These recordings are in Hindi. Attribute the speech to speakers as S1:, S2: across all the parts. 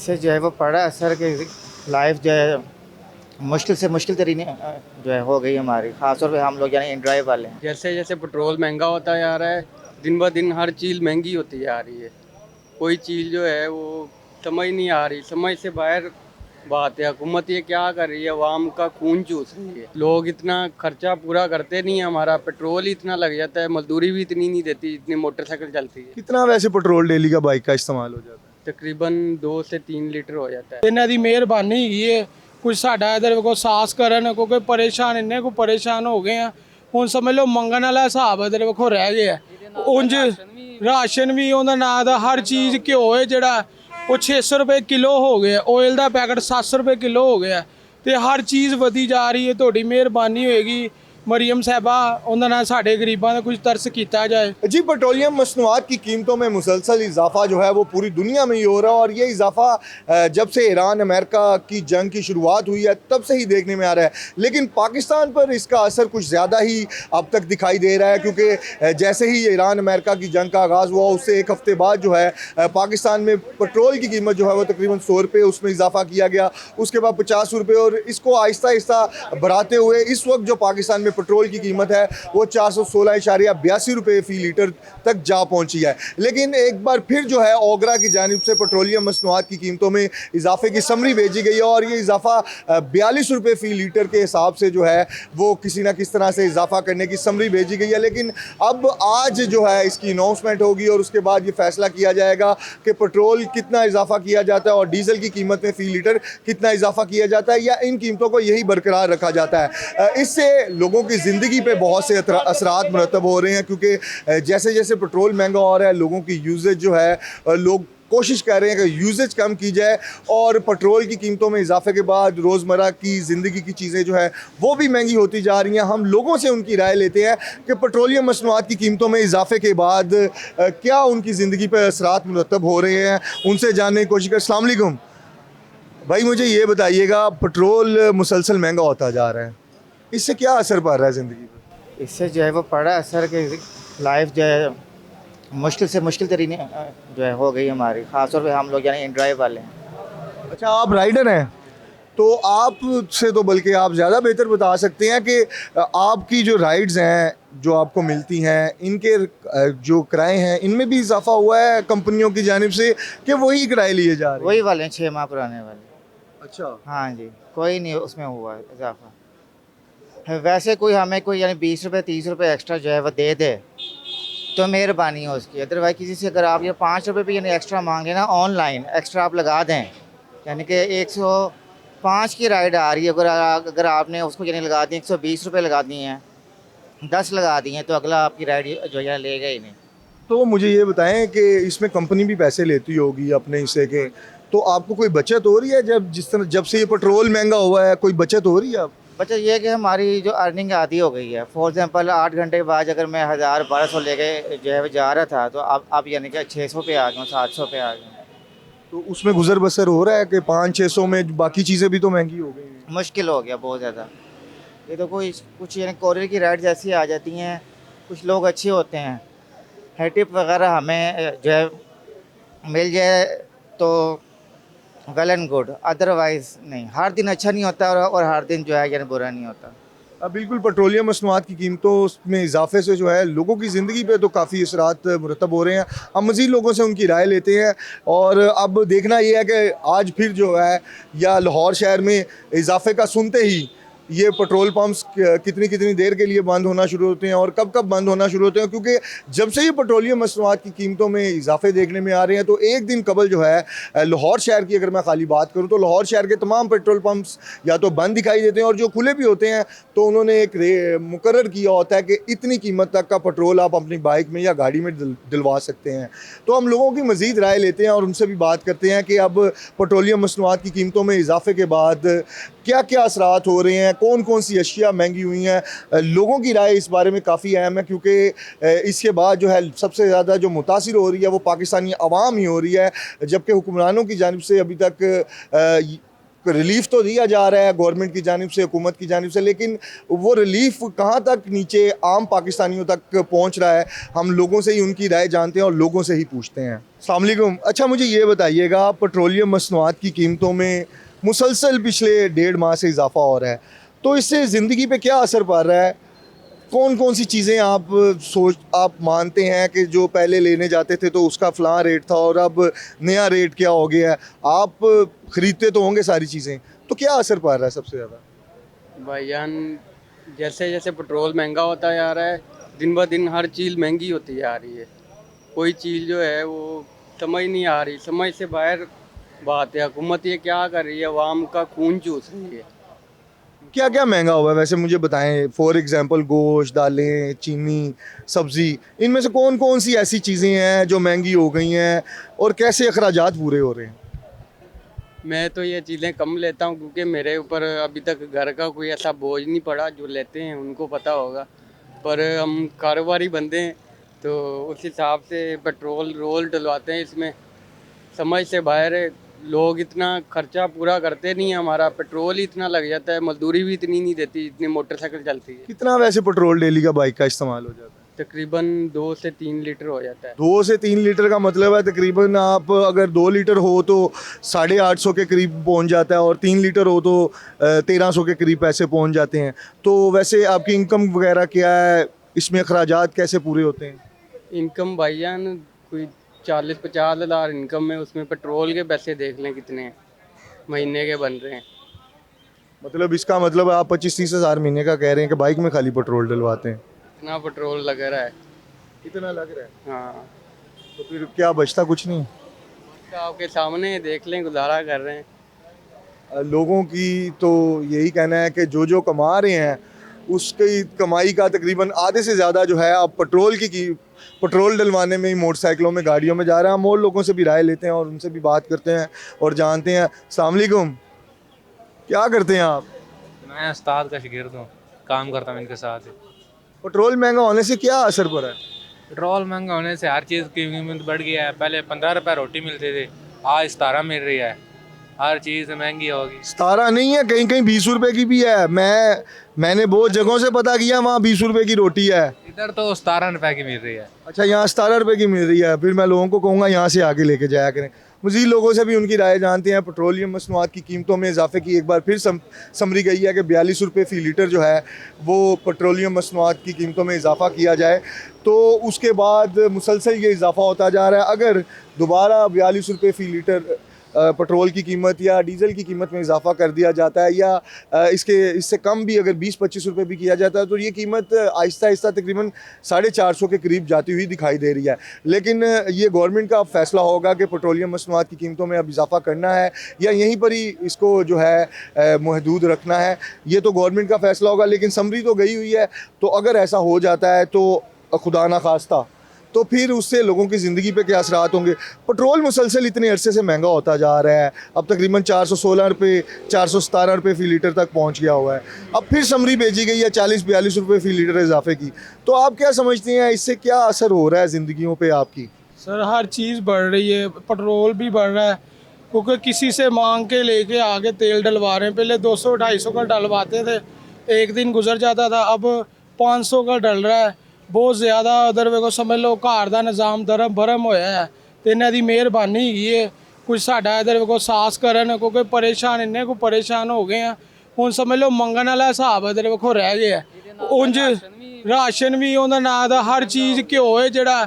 S1: इससे जो है वो पड़ा असर कि लाइफ जो है मुश्किल से मुश्किल तरीन जो है हो गई हमारी, ख़ासतौर पे हम लोग यानी इन ड्राइव वाले हैं।
S2: जैसे जैसे पेट्रोल महंगा होता जा रहा है, दिन ब दिन हर चीज़ महंगी होती जा रही है। कोई चीज़ जो है वो समझ नहीं आ रही, समझ से बाहर बात है। हुकूमत ये क्या कर रही है, अवाम का खून चूस रही है। लोग इतना खर्चा पूरा करते नहीं है, हमारा पेट्रोल ही इतना लग जाता है, मजदूरी भी इतनी नहीं देती जितनी मोटरसाइकिल चलती है।
S3: कितना वैसे पेट्रोल डेली का बाइक का इस्तेमाल हो जाता है?
S2: तकरीबन 2 से 3 लीटर हो जाता है।
S4: ਇਹਨਾਂ ਦੀ ਮਿਹਰਬਾਨੀ ਹੈਗੀ ਹੈ। ਕੁਝ ਸਾਡਾ ਇਧਰ ਕੋ ਸਾਸ ਕਰਨ ਕਿਉਂਕਿ ਪਰੇਸ਼ਾਨ ਇੰਨੇ ਕੋ ਪਰੇਸ਼ਾਨ ਹੋ ਗਏ ਆ। ਹੁਣ ਸਮਝ ਲਓ ਮੰਗਣ ਵਾਲਾ ਹਿਸਾਬ ਇਧਰ ਵੇਖੋ ਰਹਿ ਗਿਆ। ਉਂਝ ਰਾਸ਼ਨ ਵੀ ਉਹਦਾ ਨਾਂ ਦਾ ਹਰ ਚੀਜ਼ ਘਿਓ ਹੈ ਜਿਹੜਾ ਉਹ 600 ਰੁਪਏ ਕਿਲੋ ਹੋ ਗਿਆ। ਆਇਲ ਦਾ ਪੈਕਟ 700 ਰੁਪਏ ਕਿਲੋ ਹੋ ਗਿਆ ਤੇ ਹਰ ਚੀਜ਼ ਵਧੀ ਜਾ ਰਹੀ ਹੈ। ਤੁਹਾਡੀ ਮਿਹਰਬਾਨੀ ਹੋਏਗੀ मरियम साहबा उन्होंने साढ़े गरीबों का कुछ तरस किया जाए।
S3: जी, पेट्रोलियम मसनूआत की कीमतों में मुसलसल इजाफा जो है वो पूरी दुनिया में ही हो रहा है और ये इजाफा जब से ईरान अमेरिका की जंग की शुरुआत हुई है तब से ही देखने में आ रहा है। लेकिन पाकिस्तान पर इसका असर कुछ ज़्यादा ही अब तक दिखाई दे रहा है, क्योंकि जैसे ही ईरान अमेरिका की जंग का आगाज़ हुआ उससे एक हफ़्ते बाद जो है पाकिस्तान में पेट्रोल की कीमत जो है वो तकरीबन 100 रुपये उसमें इजाफा किया गया। उसके बाद 50 रुपये और इसको आहिस्ता आहिस्ता बढ़ाते हुए इस वक्त जो पाकिस्तान में पेट्रोल की कीमत है वो 416.82 रुपये फ़ी लीटर तक जा पहुंची है। लेकिन एक बार फिर जो है ओगरा की जानिब से पेट्रोलियम मसनूआत की कीमतों में इजाफे की समरी भेजी गई है और ये इजाफा 42 रुपये फ़ी लीटर के हिसाब से जो है वो किसी न किस तरह से इजाफा करने की समरी भेजी गई है। लेकिन अब आज जो है इसकी अनाउंसमेंट होगी और उसके बाद ये फैसला किया जाएगा कि पेट्रोल कितना इजाफा किया जाता है और डीजल की कीमत में फ़ी लीटर कितना इजाफा किया जाता है या इन कीमतों को यही बरकरार रखा जाता है। इससे लोगों की ज़िंदगी पे बहुत से असरात मुरतब हो रहे हैं, क्योंकि जैसे जैसे पेट्रोल महंगा हो रहा है लोगों की यूजेज जो है लोग कोशिश कर रहे हैं कि यूजेज कम की जाए और पेट्रोल की कीमतों में इजाफे के बाद रोज़मर्रा की ज़िंदगी की चीज़ें जो है वो भी महंगी होती जा रही हैं। हम लोगों से उनकी राय लेते हैं कि पेट्रोलियम मसनूआत की कीमतों में इजाफे के बाद क्या उनकी ज़िंदगी पर असरात मुरतब हो रहे हैं, उनसे जानने की कोशिश कर। अस्सलाम वालेकुम भाई, मुझे ये बताइएगा पेट्रोल मुसलसल महंगा होता जा रहा है, इससे क्या असर पड़ रहा है ज़िंदगी पर?
S1: इससे जो है वो पड़ा असर कि लाइफ जो है मुश्किल से मुश्किल तरीन जो है हो गई हमारी, ख़ासतौर पे हम लोग यानी इन ड्राइव वाले हैं।
S3: अच्छा, आप राइडर हैं तो आप से तो बल्कि आप ज़्यादा बेहतर बता सकते हैं कि आपकी जो राइड्स हैं जो आपको मिलती हैं इनके जो किराए हैं इनमें भी इजाफा हुआ है कंपनियों की जानिब से कि वही किराए लिए जा रहे हैं?
S1: वही वाले हैं 6 माह पुराने वाले।
S3: अच्छा,
S1: हाँ जी, कोई नहीं उसमें हुआ इजाफा। वैसे कोई हमें कोई यानी 20 रुपये 30 रुपये एक्स्ट्रा जो है वो दे दे तो मेहरबानी है उसकी। अदरवाइज किसी से अगर आप ये 5 रुपये भी यानी एक्स्ट्रा मांगे ना, ऑनलाइन एक्स्ट्रा आप लगा दें, यानी कि 105 की राइड आ रही है, अगर आपने उसको यानी लगा दी 120 रुपये लगा दिए हैं, 10 लगा दिए हैं तो अगला आपकी राइड जो है लेगा ही नहीं।
S3: तो मुझे ये बताएं कि इसमें कंपनी भी पैसे लेती होगी अपने हिस्से के, तो आपको कोई बचत हो रही है जब से ये पेट्रोल महंगा हुआ है, कोई बचत हो रही है? आप
S1: बच्चा ये है कि हमारी जो अर्निंग आधी हो गई है। फॉर एग्जांपल 8 घंटे के बाद अगर मैं 1000-1200 लेके जो है जा रहा था तो अब यानी कि 600 पे आ गया, 700 पे आ गया।
S3: तो उसमें गुजर बसर हो रहा है कि 500-600 में बाकी चीज़ें भी तो महंगी हो गई हैं?
S1: मुश्किल हो गया बहुत ज़्यादा। ये तो कोई कुछ यानी कोरियर की राइड जैसी आ जाती हैं, कुछ लोग अच्छे होते हैं, है टिप वगैरह हमें जो है मिल जाए तो वेल एंड गुड, अदरवाइज़ नहीं। हर दिन अच्छा नहीं होता और हर दिन जो है यानी बुरा नहीं होता।
S3: अब बिल्कुल पेट्रोलियम मसनूआत की कीमतों में इजाफे से जो है लोगों की ज़िंदगी पे तो काफ़ी असरात मुरतब हो रहे हैं। अब मज़ीद लोगों से उनकी राय लेते हैं और अब देखना ये है कि आज फिर जो है या लाहौर शहर में इजाफे का सुनते ही ये पेट्रोल पंप्स कितनी कितनी देर के लिए बंद होना शुरू होते हैं और कब कब बंद होना शुरू होते हैं, क्योंकि जब से ये पेट्रोलियम मसनूआत की कीमतों में इजाफे देखने में आ रहे हैं तो एक दिन कबल जो है लाहौर शहर की अगर मैं खाली बात करूं तो लाहौर शहर के तमाम पेट्रोल पंप्स या तो बंद दिखाई देते हैं और जो खुले भी होते हैं तो उन्होंने एक मुकर्रर किया होता है कि इतनी कीमत तक का पेट्रोल आप अपनी बाइक में या गाड़ी में दिलवा सकते हैं। तो हम लोगों की मज़ीद राय लेते हैं और उनसे भी बात करते हैं कि अब पेट्रोलियम मसनूआत की कीमतों में इजाफे के बाद क्या क्या असरात हो रहे हैं, कौन कौन सी अशिया महंगी हुई हैं। लोगों की राय इस बारे में काफ़ी अहम है, क्योंकि इसके बाद जो है सबसे ज़्यादा जो मुतासिर हो रही है वो पाकिस्तानी अवाम ही हो रही है, जबकि हुक्मरानों की जानिब से अभी तक रिलीफ तो दिया जा रहा है गवर्नमेंट की जानिब से, हुकूमत की जानिब से, लेकिन वो रिलीफ कहाँ तक नीचे आम पाकिस्तानियों तक पहुँच रहा है, हम लोगों से ही उनकी राय जानते हैं और लोगों से ही पूछते हैं। अस्सलाम वालेकुम। अच्छा, मुझे ये बताइएगा, पेट्रोलियम मसनूआत की कीमतों में मुसलसल पिछले 1.5 माह से इजाफा हो रहा है, तो इससे ज़िंदगी पे क्या असर पड़ रहा है? कौन कौन सी चीज़ें आप मानते हैं कि जो पहले लेने जाते थे तो उसका फ़लाँ रेट था और अब नया रेट क्या हो गया है? आप ख़रीदते तो होंगे सारी चीज़ें, तो क्या असर पड़ रहा है सबसे ज़्यादा?
S2: भाईजान, जैसे जैसे पेट्रोल महंगा होता जा रहा है, दिन ब दिन हर चीज़ महंगी होती जा रही है। कोई चीज़ जो है वो समझ नहीं आ रही, समझ से बाहर बात है। हुकूमत ये क्या कर रही है, अवाम का खून चूस रही है।
S3: क्या क्या महंगा हुआ है वैसे, मुझे बताएं। फॉर एग्जांपल गोश्त, दालें, चीनी, सब्ज़ी, इनमें से कौन कौन सी ऐसी चीज़ें हैं जो महंगी हो गई हैं और कैसे अखराजात पूरे हो रहे हैं?
S2: मैं तो ये चीज़ें कम लेता हूँ क्योंकि मेरे ऊपर अभी तक घर का कोई ऐसा बोझ नहीं पड़ा। जो लेते हैं उनको पता होगा, पर हम कारोबारी बंदे हैं तो उस हिसाब से पेट्रोल रोल डलवाते हैं। इसमें समझ से बाहर है। लोग इतना खर्चा पूरा करते नहीं है। हमारा पेट्रोल ही इतना लग जाता है, मजदूरी भी इतनी नहीं देती जितनी मोटरसाइकिल चलती है।
S3: कितना वैसे पेट्रोल डेली का बाइक का इस्तेमाल हो जाता है?
S2: तकरीबन 2 से 3 लीटर हो जाता है।
S3: 2 से 3 लीटर का मतलब है तकरीबन आप अगर 2 लीटर हो तो 850 के करीब पहुंच जाता है और 3 लीटर हो तो 1300 के करीब पैसे पहुंच जाते हैं। तो वैसे आपकी इनकम वगैरह क्या है, इसमें अखराजात कैसे पूरे होते हैं?
S2: इनकम भाईजान कोई 40-50 हज़ार इनकम है, उसमें पेट्रोल के पैसे देख लें कितने महीने के बन रहे हैं।
S3: मतलब इसका मतलब आप 25-30 हज़ार महीने का कह रहे हैं कि बाइक में खाली पेट्रोल डलवाते हैं?
S2: इतना पेट्रोल लग रहा है।
S3: इतना लग रहा है,
S2: हाँ,
S3: तो फिर क्या बचता कुछ नहीं?
S2: तो आपके सामने देख लें, गुजारा कर रहे हैं।
S3: लोगों की तो यही कहना है कि जो जो कमा रहे हैं उसकी कमाई का तकरीबन आधे से ज़्यादा जो है अब पेट्रोल डलवाने में ही, मोटरसाइकिलों में, गाड़ियों में जा रहा है। हम और लोगों से भी राय लेते हैं और उनसे भी बात करते हैं और जानते हैं। अस्सलाम वालेकुम, क्या करते हैं आप?
S5: मैं उस्ताद का शागिर्द हूँ, काम करता हूँ इनके साथ।
S3: पेट्रोल महंगा होने से क्या असर पड़ा है?
S5: पेट्रोल महंगा होने से हर चीज़ की कीमत बढ़ गई है। पहले 15 रुपये रोटी मिलती थी, आज 17 मिल रही है। हर चीज़ महंगी होगी।
S3: 17 नहीं है, कहीं कहीं 20 रुपए की भी है। मैंने बहुत जगहों से पता किया, वहाँ 20 रुपए की रोटी है।
S5: इधर तो 17 रुपये की मिल रही है।
S3: अच्छा, यहाँ 17 रुपए की मिल रही है। फिर मैं लोगों को कहूँगा यहाँ से आगे लेके जाया करें। मज़ीद लोगों से भी उनकी राय जानते हैं। पेट्रोलियम मसनूआत की कीमतों में इजाफे की एक बार फिर समरी गई है कि 42 रुपये फ़ी लीटर जो है वो पेट्रोलियम मसनूआत की कीमतों में इजाफा किया जाए, तो उसके बाद मुसलसल ये इजाफा होता जा रहा है। अगर दोबारा 42 रुपये फ़ी लीटर पेट्रोल की कीमत या डीज़ल की कीमत में इजाफा कर दिया जाता है, या इससे कम भी अगर 20-25 रुपये भी किया जाता है, तो ये कीमत आहिस्ता आहिस्ता तकरीबन 450 के करीब जाती हुई दिखाई दे रही है। लेकिन ये गवर्नमेंट का फैसला होगा कि पेट्रोलियम मसनूआत की कीमतों में अब इजाफा करना है या यहीं पर ही इसको जो है महदूद रखना है, ये तो गवर्नमेंट का फैसला होगा। लेकिन समरी तो गई हुई है, तो अगर ऐसा हो जाता है तो खुदा ना खास्ता, तो फिर उससे लोगों की ज़िंदगी पे क्या असरात होंगे? पेट्रोल मुसलसल इतने अरसे से महंगा होता जा रहा है, अब तकरीबन 416 रुपये, 417 रुपये फ़ी लीटर तक पहुंच गया हुआ है। अब फिर समरी भेजी गई है 40-42 रुपये फ़ी लीटर इजाफे की। तो आप क्या समझते हैं, इससे क्या असर हो रहा है ज़िंदगियों पे आपकी?
S4: सर हर चीज़ बढ़ रही है, पेट्रोल भी बढ़ रहा है क्योंकि किसी से मांग के लेके आगे तेल डलवा रहे हैं। पहले 200-250 का डलवाते थे, एक दिन गुजर जाता था, अब 500 का डल रहा है। बहुत ज़्यादा उधर ਵੇਖੋ समझ लो घर का निज़ाम धर्म भरम होया है, तो इन्हों की मेहरबानी ही है कुछ साडा इधर ਵੇਖੋ सास करन, क्योंकि परेशान इन्ने को परेशान हो गए हैं। ਹੁਣ समझ लो मंगन वाला हिसाब इधर ਵੇਖੋ रह गया। उंज राशन भी उन्होंने ना दा, हर चीज़ घ्यो है जड़ा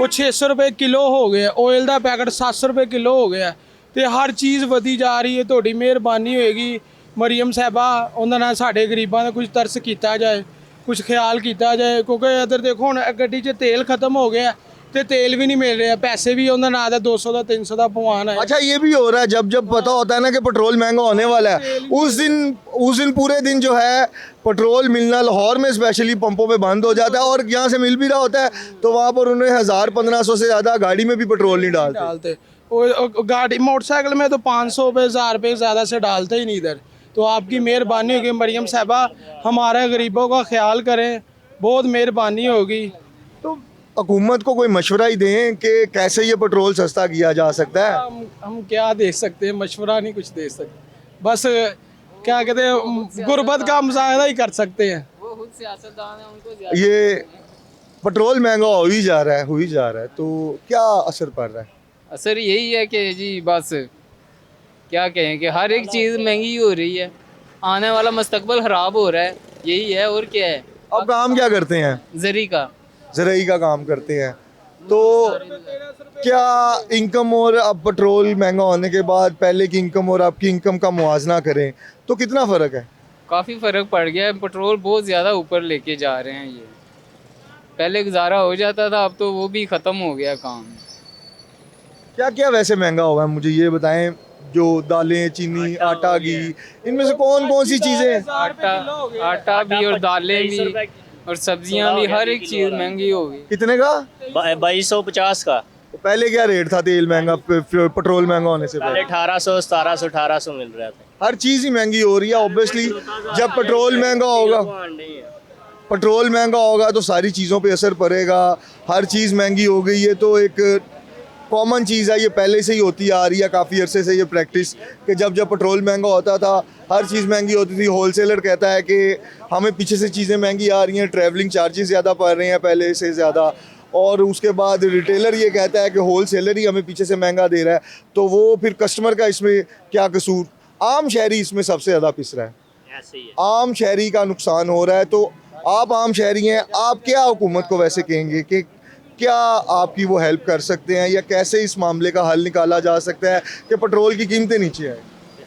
S4: वो 600 रुपये किलो हो गया, ऑयल का पैकेट 700 रुपये किलो हो गया, तो हर चीज़ वधी जा रही है। थोड़ी मेहरबानी होएगी मरीम साहबा, उन्होंने साढ़े गरीबों का कुछ तरस किया जाए, कुछ ख्याल किया जाए, क्योंकि इधर देखो हुण गड्डी 'च तेल खत्म हो गया तो तेल भी नहीं मिल रहा, पैसे भी उन्होंने ना 200 का 300 का पवाना है।
S3: अच्छा, ये भी हो रहा है जब पता होता है ना कि पेट्रोल महंगा होने वाला है, उस दिन पूरे दिन जो है पेट्रोल मिलना लाहौर में स्पेशली पंपों पे बंद हो जाता है, और यहाँ से मिल भी रहा होता है तो वहाँ पर उन्हें 1000-1500 से ज़्यादा गाड़ी में भी पेट्रोल नहीं डालते।
S4: गाड़ी मोटरसाइकिल में तो 500 रुपये 1000 रुपये ज़्यादा से डालते ही नहीं इधर। तो आपकी मेहरबानी होगी मरीम साहबा, हमारे गरीबों का ख्याल करें, बहुत मेहरबानी होगी।
S3: तो हुकूमत को कोई मशवरा ही दें कि कैसे ये पेट्रोल सस्ता किया जा सकता है।
S4: हम क्या दे सकते हैं, मशवरा नहीं कुछ दे सकते। बस क्या कहते हैं, गुर्बत का मुजाहरा ही कर सकते हैं।
S6: वो खुद सियासतदान है, उनको ज्यादा
S3: ये पेट्रोल महंगा हो ही जा रहा है, हो ही जा रहा है, तो क्या असर पड़ रहा है?
S6: असर यही है कि जी बस क्या कहें कि हर एक चीज़ महंगी हो रही है, आने वाला मुस्तकबिल ख़राब हो रहा है, यही है और क्या है।
S3: अब काम क्या करते हैं?
S6: जरी का
S3: ज़राई का काम करते हैं, तो क्या इनकम और अब पेट्रोल महंगा होने के बाद पहले की इनकम और आपकी इनकम का मुआवजा करें तो कितना फ़र्क है?
S6: काफ़ी फ़र्क पड़ गया है, पेट्रोल बहुत ज़्यादा ऊपर लेके जा रहे हैं ये। पहले गुजारा हो जाता था, अब तो वो भी ख़त्म हो गया काम।
S3: क्या क्या वैसे महंगा हुआ है, मुझे ये बताएं। जो दालें, चीनी, आटा, घी, इनमें से कौन कौन सी चीज़ें?
S6: आटा भी और दालें भी और सब्जियां भी, हर एक चीज़ महंगी हो गई।
S3: कितने का?
S7: 2250 का।
S3: तो पहले क्या रेट था तेल महंगा, पेट्रोल महंगा होने से
S7: पहले
S3: पहले?
S7: 1800 1700 1800 मिल रहा था।
S3: हर चीज़ ही महंगी हो रही है ऑब्वियसली। जब पेट्रोल महंगा होगा, पेट्रोल महंगा होगा तो सारी चीज़ों पे असर पड़ेगा। हर चीज़ महंगी हो गई है तो एक कॉमन चीज़ है, ये पहले से ही होती आ रही है काफ़ी अरसे से ये प्रैक्टिस, कि जब जब पेट्रोल महंगा होता था हर चीज़ महंगी होती थी। होलसेलर कहता है कि हमें पीछे से चीज़ें महंगी आ रही हैं, ट्रैवलिंग चार्जेस ज़्यादा पड़ रहे हैं पहले से ज़्यादा, और उसके बाद रिटेलर ये कहता है कि होलसेलर ही हमें पीछे से महंगा दे रहा है। तो वो फिर कस्टमर का इसमें क्या कसूर? आम शहरी इसमें सबसे ज़्यादा पिस रहा है,
S7: ऐसे ही है।
S3: आम शहरी का नुकसान हो रहा है। तो आप आम शहरी हैं, आप क्या हुकूमत को वैसे कहेंगे कि क्या आपकी वो हेल्प कर सकते हैं, या कैसे इस मामले का हल निकाला जा सकता है कि पेट्रोल की कीमतें नीचे आए?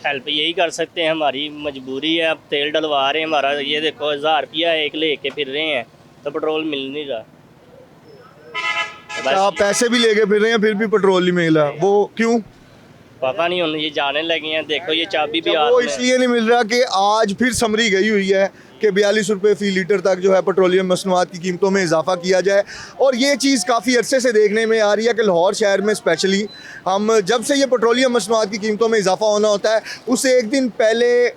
S7: हेल्प यही कर सकते हैं, हमारी मजबूरी है। अब तेल डलवा रहे हैं, हमारा ये देखो 1000 रुपया एक लेके फिर रहे हैं तो पेट्रोल मिल नहीं रहा।
S3: क्या आप पैसे भी लेके फिर रहे हैं फिर भी पेट्रोल नहीं मिला? वो क्यों?
S7: पता नहीं, ये जाने लगे हैं। देखो ये चाबी भी
S3: वो इसलिए नहीं मिल रहा कि आज फिर समरी गई हुई है कि 42 रुपये फ़ी लीटर तक जो है पेट्रोलियम मसनूआत की कीमतों में इजाफा किया जाए। और ये चीज़ काफ़ी अरसे से देखने में आ रही है कि लाहौर शहर में स्पेशली हम जब से ये पेट्रोलियम मसनूआत की कीमतों में इजाफा होना होता है, उससे एक दिन पहले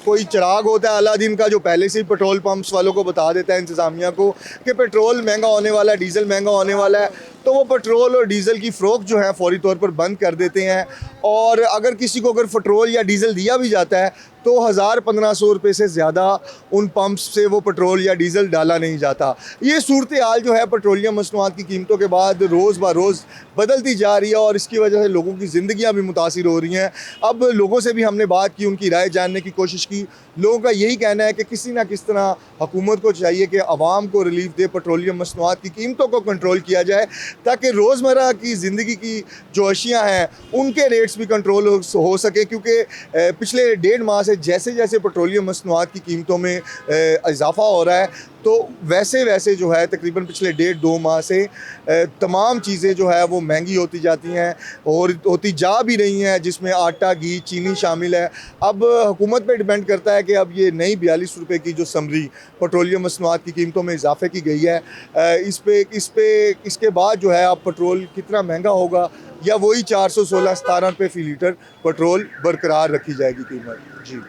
S3: कोई चिराग होता है अलादीन का जो पहले से ही पेट्रोल पंप्स वालों को बता देता है, इंतज़ामिया को, कि पेट्रोल महंगा होने वाला है, डीज़ल महंगा होने वाला है। तो वो पेट्रोल और डीज़ल की फ़रोख्त जो है फौरी तौर पर बंद कर देते हैं। और अगर किसी को अगर पेट्रोल या डीज़ल दिया भी जाता है तो 1000-1500 रुपये से ज़्यादा उन पंप्स से वो पेट्रोल या डीज़ल डाला नहीं जाता। ये सूरत हाल जो है पेट्रोलियम मसनूआत की कीमतों के बाद रोज़ ब रोज़ बदलती जा रही है और इसकी वजह से लोगों की ज़िंदगियाँ भी मुतासिर हो रही हैं। अब लोगों से भी हमने बात की, उनकी राय जानने की कोशिश की। लोगों का यही कहना है कि किसी ना किस तरह हुकूमत को चाहिए कि आवाम को रिलीफ दे, पेट्रोलियम मसनूआत की कीमतों को कंट्रोल किया जाए ताकि रोज़मर्रा की ज़िंदगी की जो अशियाँ हैं उनके रेट्स भी कंट्रोल हो सके। क्योंकि पिछले 1.5 माह से जैसे जैसे पेट्रोलियम मसनूआत की कीमतों में इजाफा हो रहा है तो वैसे वैसे जो है तकरीबन पिछले 1.5-2 माह से तमाम चीज़ें जो है वो महंगी होती जाती हैं और होती जा भी रही हैं, जिसमें आटा, घी, चीनी शामिल है। अब हुकूमत पे डिपेंड करता है कि अब ये नई 42 रुपये की जो समरी पेट्रोलियम मसनूआत की कीमतों में इजाफे की गई है, इसके बाद जो है अब पेट्रोल कितना महंगा होगा, या वही 416-17 रुपये फ़ी लीटर पेट्रोल बरकरार रखी जाएगी कीमत। जी।